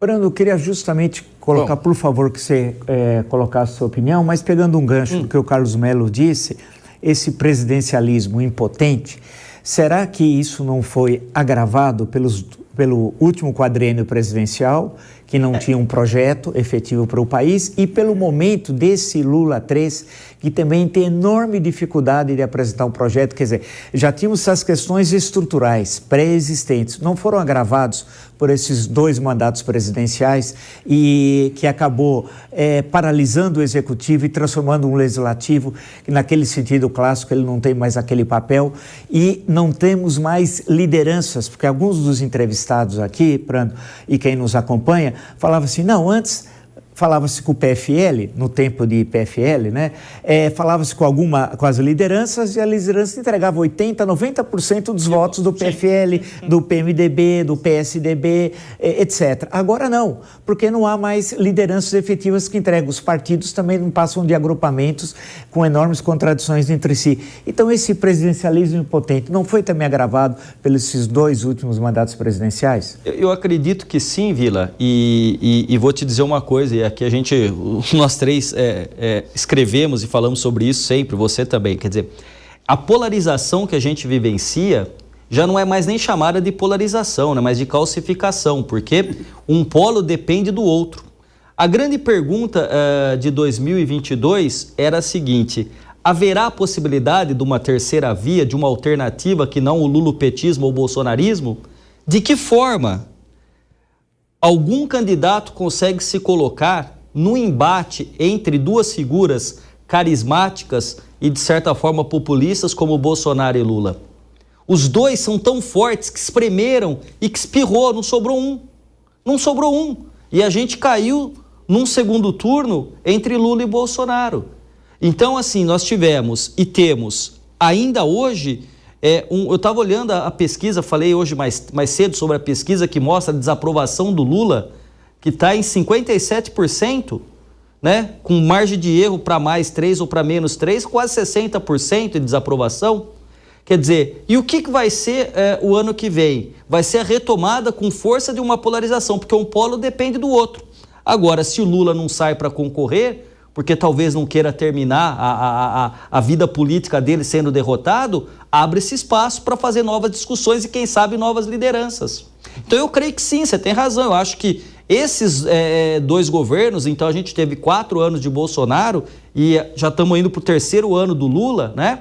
Brando, eu queria justamente colocar, por favor, que você colocasse a sua opinião, mas pegando um gancho do que o Carlos Melo disse, esse presidencialismo impotente, será que isso não foi agravado pelo último quadriênio presidencial, que não tinha um projeto efetivo para o país, e pelo momento desse Lula 3, que também tem enorme dificuldade de apresentar um projeto? Quer dizer, já tínhamos essas questões estruturais, pré-existentes, não foram agravados por esses 2 mandatos presidenciais e que acabou paralisando o executivo e transformando um legislativo, que naquele sentido clássico ele não tem mais aquele papel, e não temos mais lideranças, porque alguns dos entrevistados aqui, Brando, e quem nos acompanha, falavam assim, não, antes falava-se com o PFL, no tempo de PFL, né? Falava-se com as lideranças, e a liderança entregava 80%, 90% dos votos do PFL, do PMDB, do PSDB, etc. Agora não, porque não há mais lideranças efetivas que entregam. Os partidos também não passam de agrupamentos com enormes contradições entre si. Então esse presidencialismo impotente não foi também agravado pelos esses 2 últimos mandatos presidenciais? Eu acredito que sim, Vila, e vou te dizer uma coisa, e aqui nós 3 escrevemos e falamos sobre isso sempre, você também. Quer dizer, a polarização que a gente vivencia já não é mais nem chamada de polarização, né, mas de calcificação, porque um polo depende do outro. A grande pergunta de 2022 era a seguinte: haverá a possibilidade de uma terceira via, de uma alternativa que não o lulopetismo ou o bolsonarismo? De que forma algum candidato consegue se colocar no embate entre 2 figuras carismáticas e, de certa forma, populistas como Bolsonaro e Lula? Os 2 são tão fortes que espremeram e que espirrou, não sobrou um. Não sobrou um. E a gente caiu num segundo turno entre Lula e Bolsonaro. Então, assim, nós tivemos e temos ainda hoje... eu estava olhando a pesquisa, falei hoje mais cedo sobre a pesquisa que mostra a desaprovação do Lula, que está em 57%, né? Com margem de erro para mais 3 ou para menos 3, quase 60% de desaprovação. Quer dizer, e o que vai ser o ano que vem? Vai ser a retomada com força de uma polarização, porque um polo depende do outro. Agora, se o Lula não sai para concorrer, porque talvez não queira terminar a vida política dele sendo derrotado, abre-se espaço para fazer novas discussões e, quem sabe, novas lideranças. Então, eu creio que sim, você tem razão. Eu acho que esses 2 governos, então a gente teve 4 anos de Bolsonaro e já estamos indo para o 3º ano do Lula, né?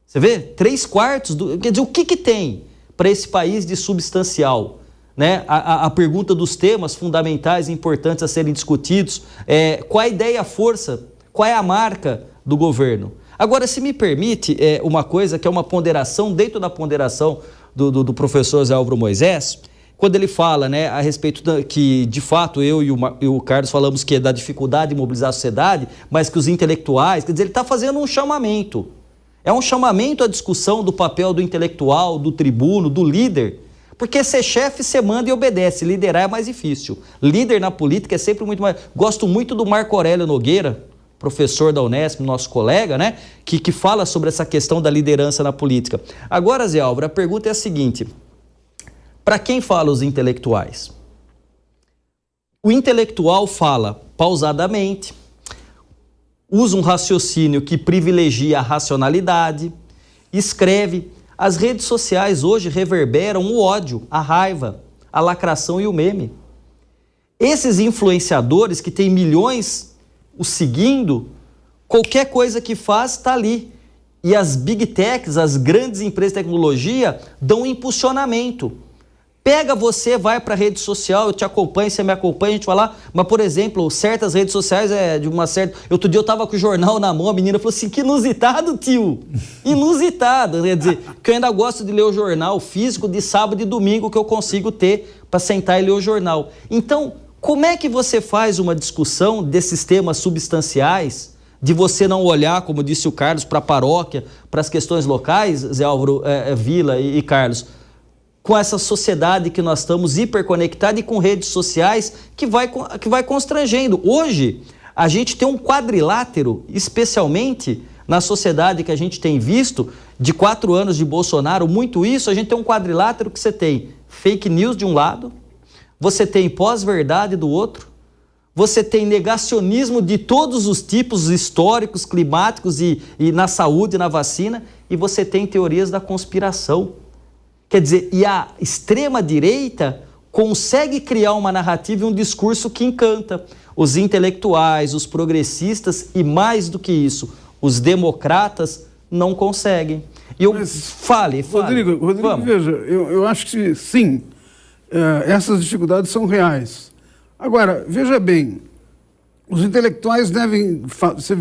Você vê? 3/4 quer dizer, o que tem para esse país de substancial? Né? A pergunta dos temas fundamentais e importantes a serem discutidos, qual a ideia, a força, qual é a marca do governo? Agora, se me permite uma coisa que é uma ponderação, dentro da ponderação do professor Zé Álvaro Moisés, quando ele fala, né, a respeito que, de fato, eu e o Carlos falamos que é da dificuldade de mobilizar a sociedade, mas que os intelectuais, quer dizer, ele está fazendo um chamamento. É um chamamento à discussão do papel do intelectual, do tribuno, do líder. Porque ser chefe, você manda e obedece. Liderar é mais difícil. Líder na política é sempre muito mais... Gosto muito do Marco Aurélio Nogueira, professor da Unesp, nosso colega, né? Que fala sobre essa questão da liderança na política. Agora, Zé Álvaro, a pergunta é a seguinte. Para quem fala os intelectuais? O intelectual fala pausadamente, usa um raciocínio que privilegia a racionalidade, escreve. As redes sociais hoje reverberam o ódio, a raiva, a lacração e o meme. Esses influenciadores que têm milhões o seguindo, qualquer coisa que faz está ali. E as big techs, as grandes empresas de tecnologia, dão um impulsionamento. Pega você, vai para a rede social, eu te acompanho, você me acompanha, a gente vai lá. Mas, por exemplo, certas redes sociais de uma certa... Outro dia eu estava com o jornal na mão, a menina falou assim, que inusitado, tio. Inusitado. Quer dizer, que eu ainda gosto de ler o jornal físico de sábado e domingo que eu consigo ter para sentar e ler o jornal. Então, como é que você faz uma discussão desses temas substanciais, de você não olhar, como disse o Carlos, para a paróquia, para as questões locais, Zé Álvaro, Vila e Carlos, com essa sociedade que nós estamos hiperconectada e com redes sociais que vai constrangendo. Hoje, a gente tem um quadrilátero, especialmente na sociedade que a gente tem visto, de 4 anos de Bolsonaro, muito isso, a gente tem um quadrilátero que você tem fake news de um lado, você tem pós-verdade do outro, você tem negacionismo de todos os tipos históricos, climáticos e na saúde, na vacina, e você tem teorias da conspiração. Quer dizer, e a extrema-direita consegue criar uma narrativa e um discurso que encanta os intelectuais, os progressistas e, mais do que isso, os democratas não conseguem. E fale. Rodrigo, veja, eu acho que sim, essas dificuldades são reais. Agora, veja bem, os intelectuais devem... Você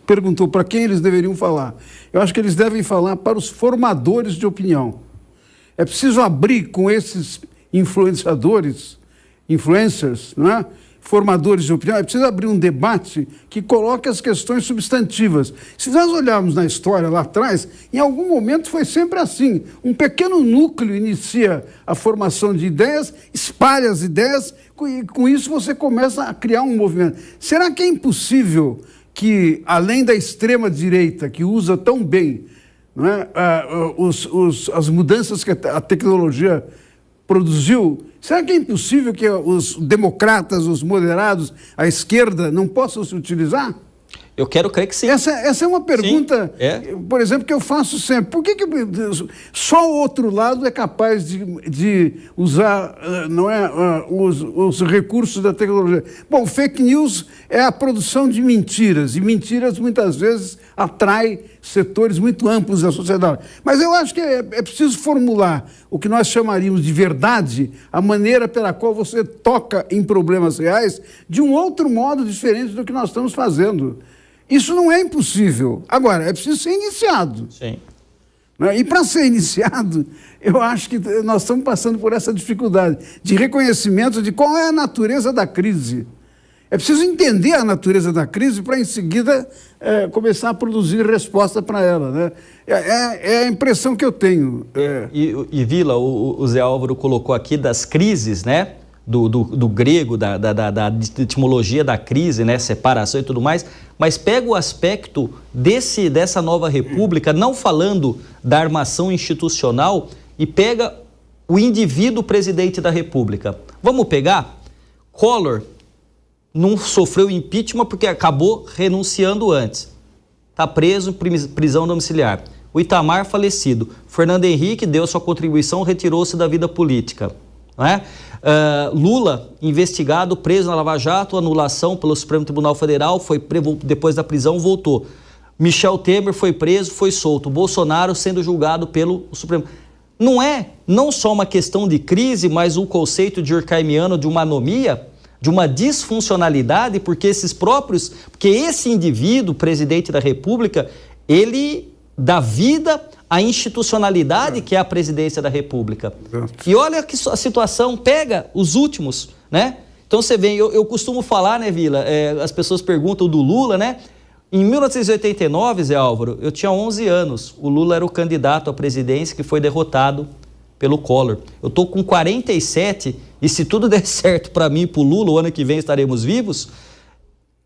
perguntou para quem eles deveriam falar. Eu acho que eles devem falar para os formadores de opinião. É preciso abrir com esses influenciadores, influencers, não é? Formadores de opinião, é preciso abrir um debate que coloque as questões substantivas. Se nós olharmos na história lá atrás, em algum momento foi sempre assim. Um pequeno núcleo inicia a formação de ideias, espalha as ideias, e com isso você começa a criar um movimento. Será que é impossível que, além da extrema-direita, que usa tão bem, não é, as mudanças que a tecnologia produziu, será que é impossível que os democratas, os moderados, a esquerda não possam se utilizar? Eu quero crer que sim. Essa é uma pergunta, por exemplo, que eu faço sempre. Por que só o outro lado é capaz de usar os recursos da tecnologia? Bom, fake news é a produção de mentiras, e mentiras muitas vezes atraem setores muito amplos da sociedade. Mas eu acho que é preciso formular o que nós chamaríamos de verdade, a maneira pela qual você toca em problemas reais, de um outro modo diferente do que nós estamos fazendo. Isso não é impossível. Agora, é preciso ser iniciado. Sim. E para ser iniciado, eu acho que nós estamos passando por essa dificuldade de reconhecimento de qual é a natureza da crise. É preciso entender a natureza da crise para, em seguida, começar a produzir resposta para ela, né? É a impressão que eu tenho. E Vila, o Zé Álvaro colocou aqui das crises, né? Do grego, da etimologia da crise, né? Separação e tudo mais, mas pega o aspecto dessa nova república, não falando da armação institucional, e pega o indivíduo presidente da república. Vamos pegar? Collor não sofreu impeachment porque acabou renunciando antes. Está preso em prisão domiciliar. O Itamar falecido. Fernando Henrique deu sua contribuição, retirou-se da vida política. Não é? Lula, investigado, preso na Lava Jato, anulação pelo Supremo Tribunal Federal, depois da prisão voltou. Michel Temer foi preso, foi solto. Bolsonaro sendo julgado pelo Supremo. Não só uma questão de crise, mas um conceito de durkheimiano de uma anomia, de uma disfuncionalidade, porque esse indivíduo, presidente da República, ele dá vida à institucionalidade que é a presidência da República. E olha que a situação, pega os últimos, né? Então você vê, eu costumo falar, né, Vila, as pessoas perguntam do Lula, né? Em 1989, Zé Álvaro, eu tinha 11 anos, o Lula era o candidato à presidência que foi derrotado pelo Collor. Eu estou com 47 e se tudo der certo para mim e para o Lula, o ano que vem estaremos vivos,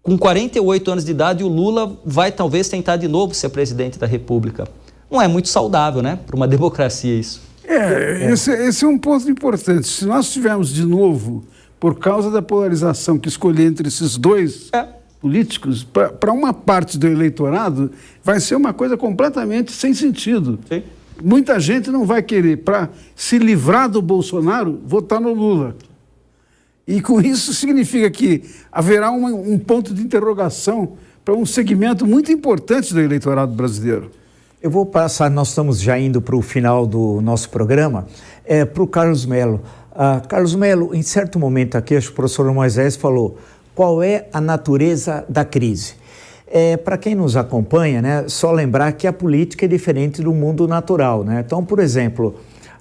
com 48 anos de idade, o Lula vai talvez tentar de novo ser presidente da República. Não é muito saudável, né? Para uma democracia isso. Esse é um ponto importante. Se nós tivermos de novo, por causa da polarização que escolher entre esses dois políticos, para uma parte do eleitorado, vai ser uma coisa completamente sem sentido. Sim. Muita gente não vai querer, para se livrar do Bolsonaro, votar no Lula. E com isso significa que haverá um ponto de interrogação para um segmento muito importante do eleitorado brasileiro. Eu vou passar, nós estamos já indo para o final do nosso programa, para o Carlos Mello. Carlos Mello, em certo momento aqui, acho que o professor Moisés falou, qual é a natureza da crise? Para quem nos acompanha, né, só lembrar que a política é diferente do mundo natural, né? Então, por exemplo,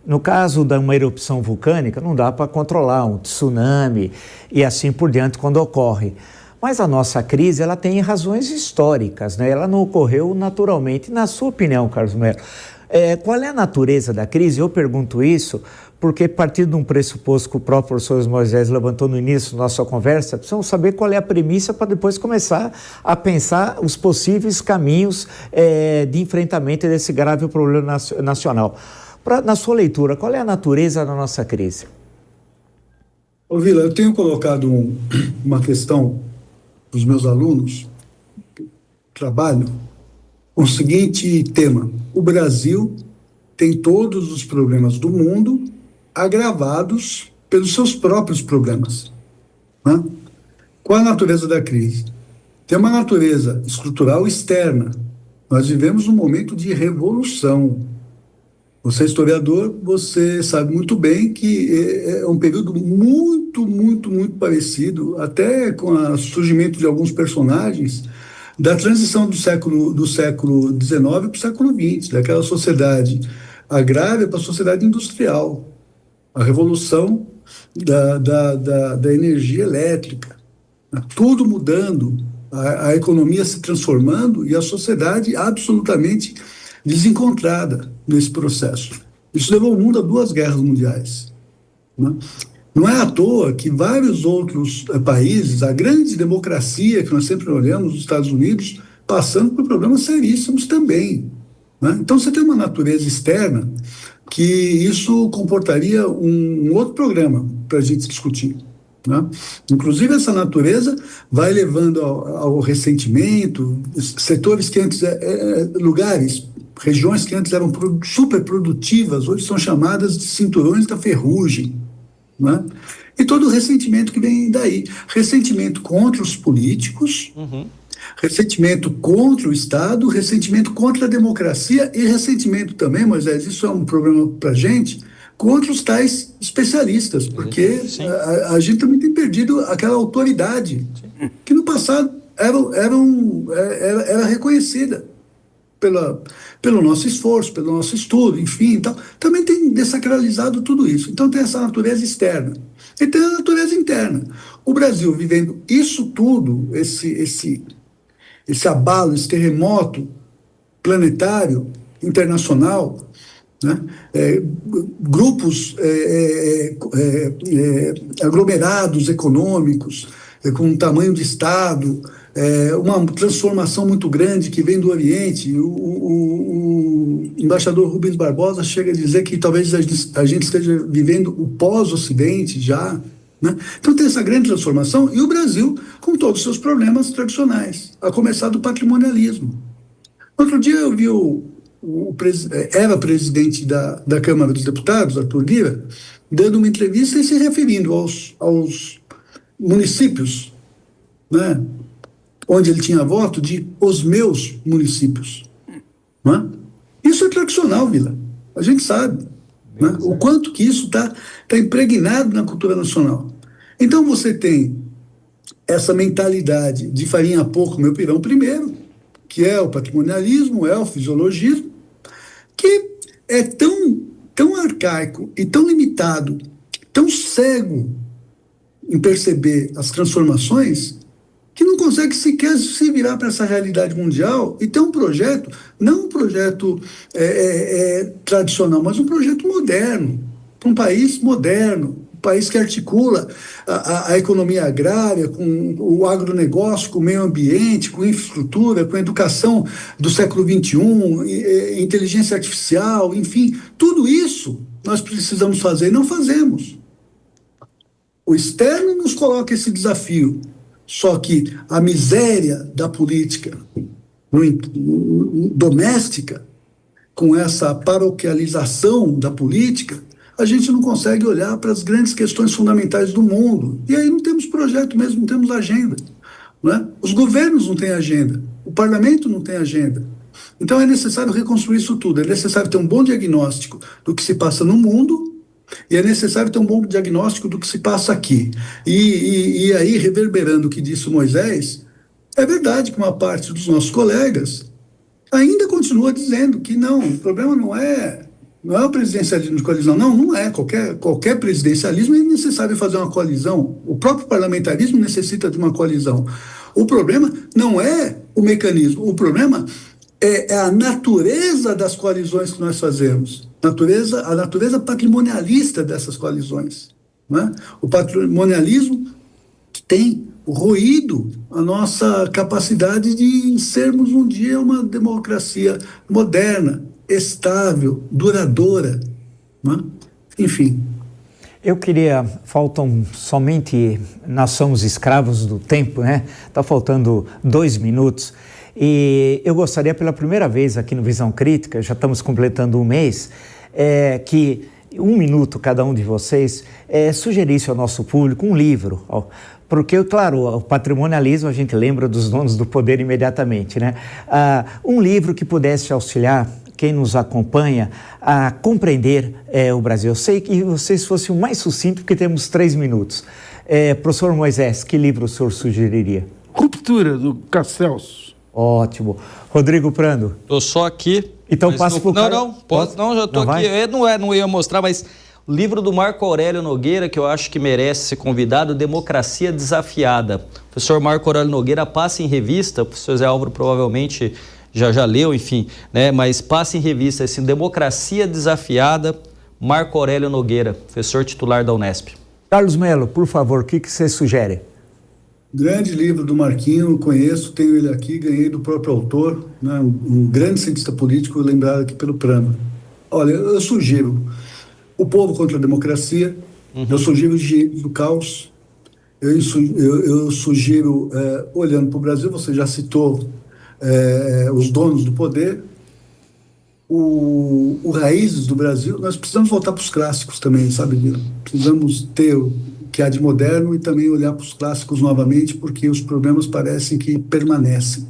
no caso de uma erupção vulcânica, não dá para controlar um tsunami e assim por diante quando ocorre. Mas a nossa crise, ela tem razões históricas, né? Ela não ocorreu naturalmente. Na sua opinião, Carlos Mello, qual é a natureza da crise? Eu pergunto isso porque, a partir de um pressuposto que o próprio professor Moisés levantou no início da nossa conversa, precisamos saber qual é a premissa para depois começar a pensar os possíveis caminhos de enfrentamento desse grave problema nacional. Na sua leitura, qual é a natureza da nossa crise? Ô Vila, eu tenho colocado uma questão para os meus alunos, trabalho, com o seguinte tema: o Brasil tem todos os problemas do mundo agravados pelos seus próprios problemas, né? Qual a natureza da crise? Tem uma natureza estrutural externa. Nós vivemos um momento de revolução. Você é historiador, você sabe muito bem que é um período muito, muito, muito parecido, até com o surgimento de alguns personagens, da transição do século XIX para o século XX, daquela sociedade agrária para a sociedade industrial, a revolução da energia elétrica, tudo mudando, a economia se transformando e a sociedade absolutamente desencontrada nesse processo. Isso levou o mundo a 2 guerras mundiais, né? Não é à toa que vários outros países, a grande democracia que nós sempre olhamos, os Estados Unidos, passando por problemas seríssimos também, né? Então você tem uma natureza externa que isso comportaria um outro programa para a gente discutir, né? Inclusive essa natureza vai levando ao ressentimento, setores que antes, regiões que antes eram super produtivas, hoje são chamadas de cinturões da ferrugem, né? E todo o ressentimento que vem daí, ressentimento contra os políticos, ressentimento contra o Estado, ressentimento contra a democracia e ressentimento também, Moisés, isso é um problema para a gente, contra os tais especialistas, porque a gente também tem perdido aquela autoridade que no passado era reconhecida pelo nosso esforço, pelo nosso estudo, enfim, então, também tem desacralizado tudo isso. Então tem essa natureza externa e tem a natureza interna. O Brasil vivendo isso tudo, esse abalo, esse terremoto planetário, internacional, né? Grupos aglomerados econômicos, com um tamanho de Estado, uma transformação muito grande que vem do Oriente. O embaixador Rubens Barbosa chega a dizer que talvez a gente esteja vivendo o pós-Ocidente já, né? Então tem essa grande transformação e o Brasil com todos os seus problemas tradicionais, a começar do patrimonialismo. Outro dia eu vi era presidente da Câmara dos Deputados, Arthur Lira, dando uma entrevista e se referindo aos municípios, né, onde ele tinha voto, de os meus municípios, né? Isso é tradicional, Vila, a gente sabe, né, o quanto que isso está impregnado na cultura nacional. Então você tem essa mentalidade de farinha pouco, meu pirão primeiro, que é o patrimonialismo, é o fisiologismo, que é tão arcaico e tão limitado, tão cego em perceber as transformações, que não consegue sequer se virar para essa realidade mundial e ter um projeto, não um projeto tradicional, mas um projeto moderno, para um país moderno, um país que articula a economia agrária com o agronegócio, com o meio ambiente, com infraestrutura, com a educação do século XXI, inteligência artificial, enfim, tudo isso nós precisamos fazer e não fazemos. O externo nos coloca esse desafio, só que a miséria da política doméstica, com essa paroquialização da política, a gente não consegue olhar para as grandes questões fundamentais do mundo. E aí não temos projeto mesmo, não temos agenda, né? Os governos não têm agenda, o parlamento não tem agenda. Então é necessário reconstruir isso tudo, é necessário ter um bom diagnóstico do que se passa no mundo e é necessário ter um bom diagnóstico do que se passa aqui. E aí, reverberando o que disse o Moisés, é verdade que uma parte dos nossos colegas ainda continua dizendo que não, o problema não é o presidencialismo de coalizão, não é. Qualquer presidencialismo é necessário fazer uma coalizão. O próprio parlamentarismo necessita de uma coalizão. O problema não é o mecanismo, o problema é a natureza das coalizões que nós fazemos, a natureza patrimonialista dessas coalizões, né? O patrimonialismo que tem roído a nossa capacidade de sermos um dia uma democracia moderna, estável, duradoura, né? Enfim. Faltam somente, nós somos escravos do tempo, né? Está faltando 2 minutos. E eu gostaria, pela primeira vez aqui no Visão Crítica, já estamos completando um mês, que 1 minuto cada um de vocês sugerisse ao nosso público um livro. Porque, claro, o patrimonialismo a gente lembra dos donos do poder imediatamente, né? Um livro que pudesse auxiliar quem nos acompanha a compreender o Brasil. Eu sei que vocês fossem o mais sucinto, porque temos 3 minutos. Professor Moisés, que livro o senhor sugeriria? Ruptura, do Castells. Ótimo. Rodrigo Prando? Estou só aqui. Então passa por cá. Não, já estou aqui. Não ia mostrar, mas o livro do Marco Aurélio Nogueira, que eu acho que merece ser convidado, Democracia Desafiada. O professor Marco Aurélio Nogueira passa em revista, o professor Zé Álvaro provavelmente já leu, enfim, né? Mas passa em revista, assim, Democracia Desafiada, Marco Aurélio Nogueira, professor titular da Unesp. Carlos Melo, por favor, o que você sugere? Grande livro do Marquinho, conheço, tenho ele aqui, ganhei do próprio autor, né, um grande cientista político, lembrado aqui pelo Prano. Olha, eu sugiro O Povo contra a Democracia, eu sugiro o Gênios do Caos, eu sugiro, olhando para o Brasil, você já citou Os Donos do Poder, o Raízes do Brasil. Nós precisamos voltar para os clássicos também, sabe, Vila? Precisamos ter o que há de moderno e também olhar para os clássicos novamente, porque os problemas parecem que permanecem.